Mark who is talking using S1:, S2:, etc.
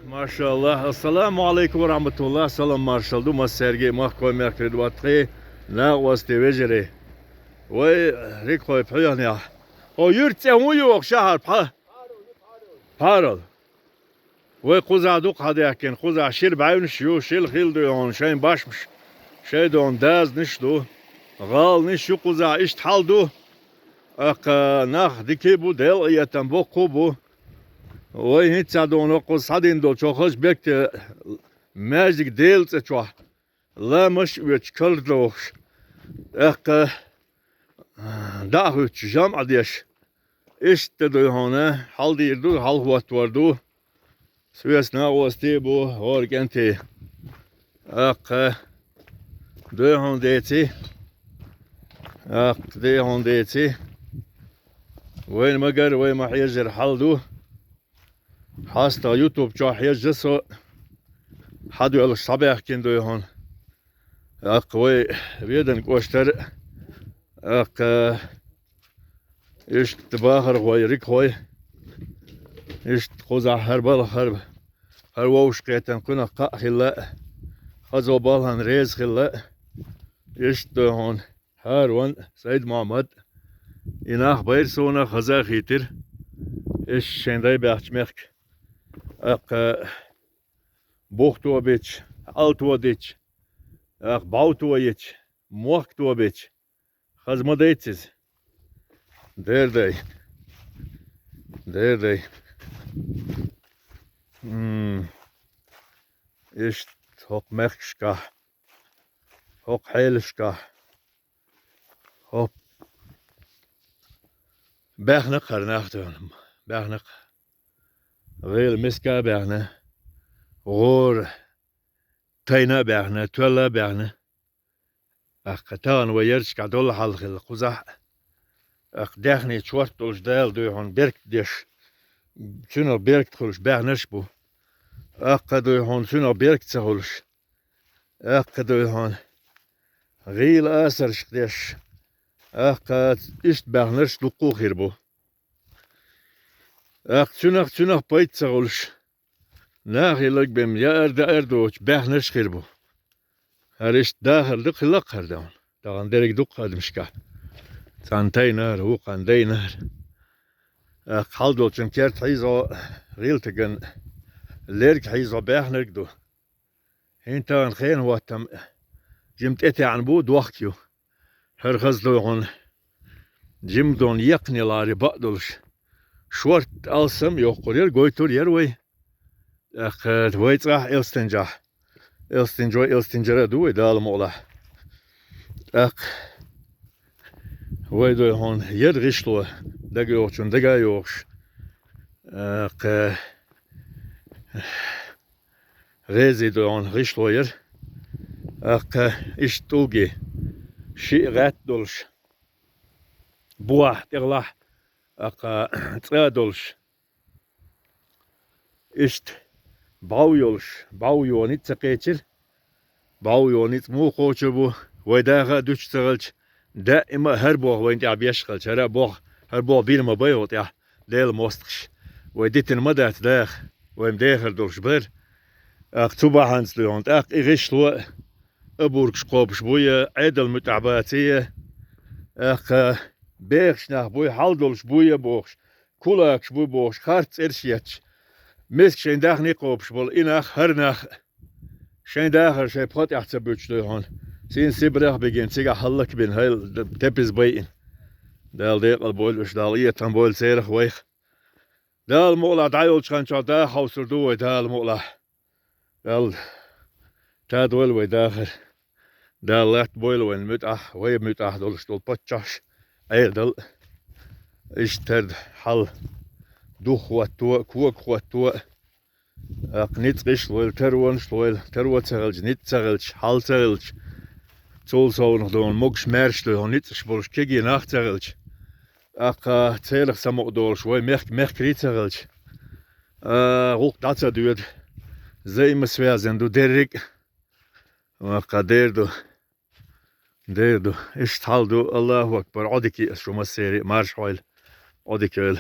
S1: Maşallah. Assalamu alaikum ve rahmetullah. Salam marshal. Du mas sergi mah koy merkred vatqi. Na vasti vejri. Ve rikoy püyan ya. O yürtse mu yok şahar pa. Parol. Ve kuzaduk hadi yakin. Kuza şir bayun şiyo şil khil diyon. Şeyin başmış. Şey don daz nişdu. Gal niş şu kuza işt haldu. Ak nah diki bu del yetem bu kubu. Ve hiç adonu kus hadin do çok hoş bekte. Magic deals çok. Lamış ve çıkardı. Ak daha hiç jam adiş. İşte doyhane hal dirdu hal huat vardu. Sües na osti bu orgenti. Ak doyhan deti. Ak doyhan deti. وين مقر وين ما حيجر حلدو حاستا يوتيوب جا حيجسو حدو يلا صباح كندو يهون اقوي بيدن كوشتر اق ايش تباخر خوي ريك خوي ايش خوزا هربال هر ووش قيتن كنا قا خلا خزو بالهن ريز خلا ايش دهون هر وان سيد محمد İnah bayır sonra Kazak yitir. Eş şenday bahçmek. Ak bohtu beç, altu deç. Ak bautu yeç, muhtu beç. Hazma deytsiz. Derday. Derday. Eş hok mekşka. Hok helşka. Hop. Bähne karnacht dönüm. Bähne. Veel miska bähne. Gor. Tayna bähne, twella bähne. Akatan ve yerçka dol halgıl quzah. Ak dähne çwart dolş dal döhon berk deş. Şunu berk txuluş bähneş bu. Ak döhon şunu berk txuluş. Ak döhon. Gil asar şdeş. Ak ist bähneş duqu khir bu. Ak şunak bayt txuluş. Nahilik bim ya erdoç bähneş khir bu. Her iş dahildi khilaq kardan. Dağın derek duq admışka. Santaynar hu qandaynar. Khaldolçun kert hizo riltigen lerk hizo bähnerk du. Hintan khayn watam jimt eti an bu duaqtyu. Her gazdoğun jimdon yaqnilari baqdoluş. Şwart alsam yok yer goytur yer way. Ak waytsah elstenjah. Elstenjara du dalım ola. Ak ويدهون يرغشلو دقيوشون دقايوش ق غازي دهون غشلو ير ق اشتوجي شيء غات دولش بواه تغلح ق تغادولش اشت باويونيت تقيتل باويونيت مو خوشو بو ويداغا دوش تغلش دائما هربوه وين تعب يشغل هربوه هربوه بين ما بيوت يا ليل مستخش وديت المدات داخ وين داخل دولش بير اكتوبا هانس ليونت اك اغشلو ابوركش قوبش بويا عدل متعباتيه اك بيخش ناخ بوي حال دولش بويا بوخش كولاكش بوي بوخش خارت ارشيتش مسك شين داخ نيقوبش بول اناخ هرناخ شين داخل شي بخوت يحتسبوش ليون Sin sibrach begin siga hallak bin heil tepis baitin. Dal deqal bol ush dal ietan bol serach weich. Dal mola dayol chancha da hausur du dal mola. Dal tad wel we dager. Dal lat bol wen mut we mut dol stol potchach. Ay dal ishterd hal du khwatu khwatu. Aqnit qish wel terwon stol terwot serelj nit serelj hal serelj. Zoal zou nog doen, mogs merkste, en niet zoals kijk nacht zerelch. Ach, zelig samen door, zo merk kriet zerelch. Ook dat ze duurt, ze immers zwaar zijn, doe Derek. Ach, derdo, is het hal do, Allahu Akbar, adiki is zo maar serie, marshal, adiki wel.